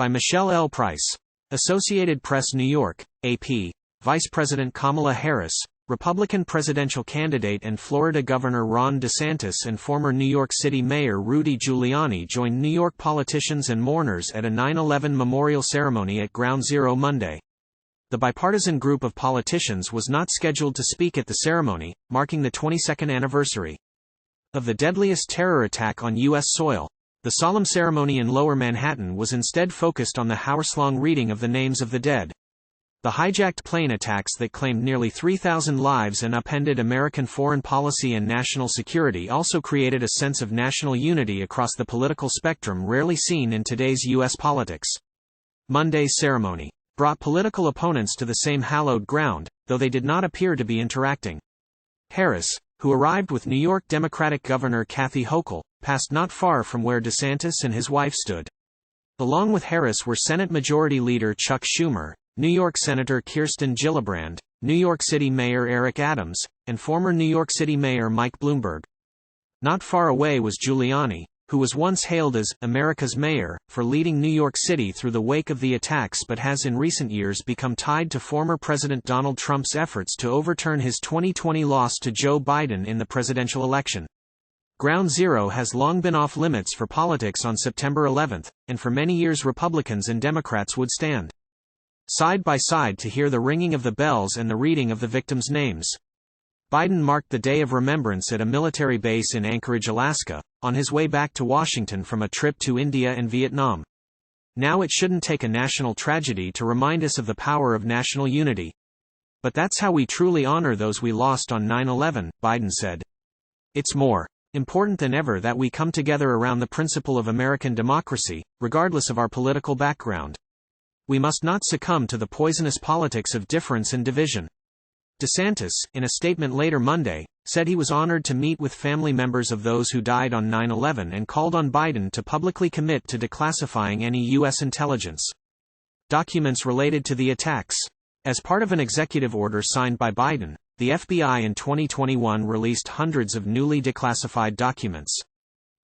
By Michelle L. Price. Associated Press, New York, AP. Vice President Kamala Harris, Republican presidential candidate, and Florida Governor Ron DeSantis and former New York City Mayor Rudy Giuliani joined New York politicians and mourners at a 9/11 memorial ceremony at Ground Zero Monday. The bipartisan group of politicians was not scheduled to speak at the ceremony, marking the 22nd anniversary of the deadliest terror attack on U.S. soil. The solemn ceremony in Lower Manhattan was instead focused on the hourslong reading of the names of the dead. The hijacked plane attacks that claimed nearly 3,000 lives and upended American foreign policy and national security also created a sense of national unity across the political spectrum rarely seen in today's U.S. politics. Monday's ceremony brought political opponents to the same hallowed ground, though they did not appear to be interacting. Harris, who arrived with New York Democratic Governor Kathy Hochul, passed not far from where DeSantis and his wife stood. Along with Harris were Senate Majority Leader Chuck Schumer, New York Senator Kirsten Gillibrand, New York City Mayor Eric Adams, and former New York City Mayor Mike Bloomberg. Not far away was Giuliani, who was once hailed as America's mayor for leading New York City through the wake of the attacks but has in recent years become tied to former President Donald Trump's efforts to overturn his 2020 loss to Joe Biden in the presidential election. Ground Zero has long been off limits for politics on September 11, and for many years Republicans and Democrats would stand side by side to hear the ringing of the bells and the reading of the victims' names. Biden marked the Day of Remembrance at a military base in Anchorage, Alaska, on his way back to Washington from a trip to India and Vietnam. Now it shouldn't take a national tragedy to remind us of the power of national unity. But that's how we truly honor those we lost on 9/11, Biden said. It's more important than ever that we come together around the principle of American democracy, regardless of our political background. We must not succumb to the poisonous politics of difference and division. DeSantis, in a statement later Monday, said he was honored to meet with family members of those who died on 9/11 and called on Biden to publicly commit to declassifying any U.S. intelligence documents related to the attacks. As part of an executive order signed by Biden, the FBI in 2021 released hundreds of newly declassified documents.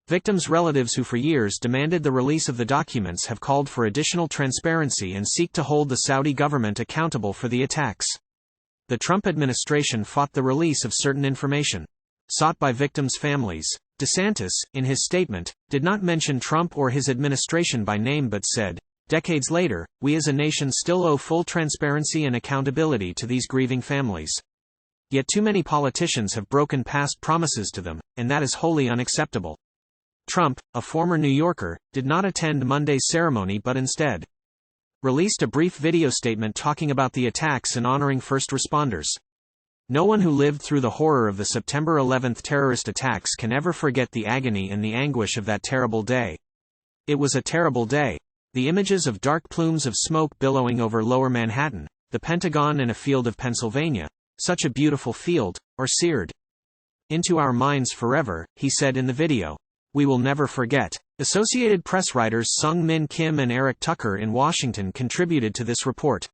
Victims' relatives who for years demanded the release of the documents have called for additional transparency and seek to hold the Saudi government accountable for the attacks. The Trump administration fought the release of certain information sought by victims' families. DeSantis, in his statement, did not mention Trump or his administration by name but said, "Decades later, we as a nation still owe full transparency and accountability to these grieving families. Yet too many politicians have broken past promises to them, and that is wholly unacceptable." Trump, a former New Yorker, did not attend Monday's ceremony but instead released a brief video statement talking about the attacks and honoring first responders. No one who lived through the horror of the September 11 terrorist attacks can ever forget the agony and the anguish of that terrible day. It was a terrible day. The images of dark plumes of smoke billowing over Lower Manhattan, the Pentagon and a field of Pennsylvania, such a beautiful field, are seared into our minds forever, he said in the video. We will never forget. Associated Press writers Sung Min Kim and Eric Tucker in Washington contributed to this report.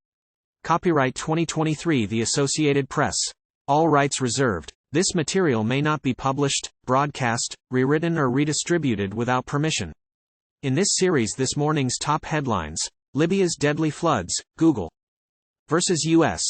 Copyright 2023 The Associated Press. All rights reserved. This material may not be published, broadcast, rewritten or redistributed without permission. In this series, this morning's top headlines: Libya's deadly floods, Google versus U.S.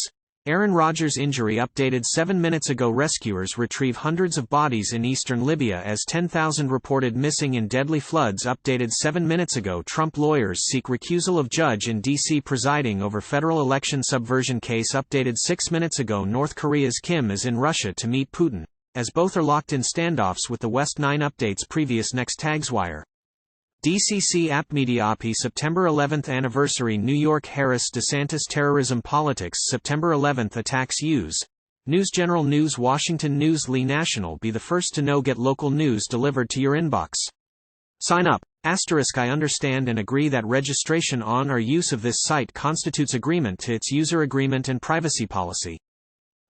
Aaron Rodgers' injury updated 7 minutes ago. Rescuers retrieve hundreds of bodies in eastern Libya as 10,000 reported missing in deadly floods updated 7 minutes ago. Trump lawyers seek recusal of judge in D.C. presiding over federal election subversion case updated 6 minutes ago. North Korea's Kim is in Russia to meet Putin, as both are locked in standoffs with the West. 9 updates previous next tagswire. DCC app Media API September 11 anniversary New York Harris DeSantis terrorism politics September 11 attacks use. News General News Washington News Lee National Be the first to know. Get local news delivered to your inbox. Sign up. I understand and agree that registration on or use of this site constitutes agreement to its user agreement and privacy policy.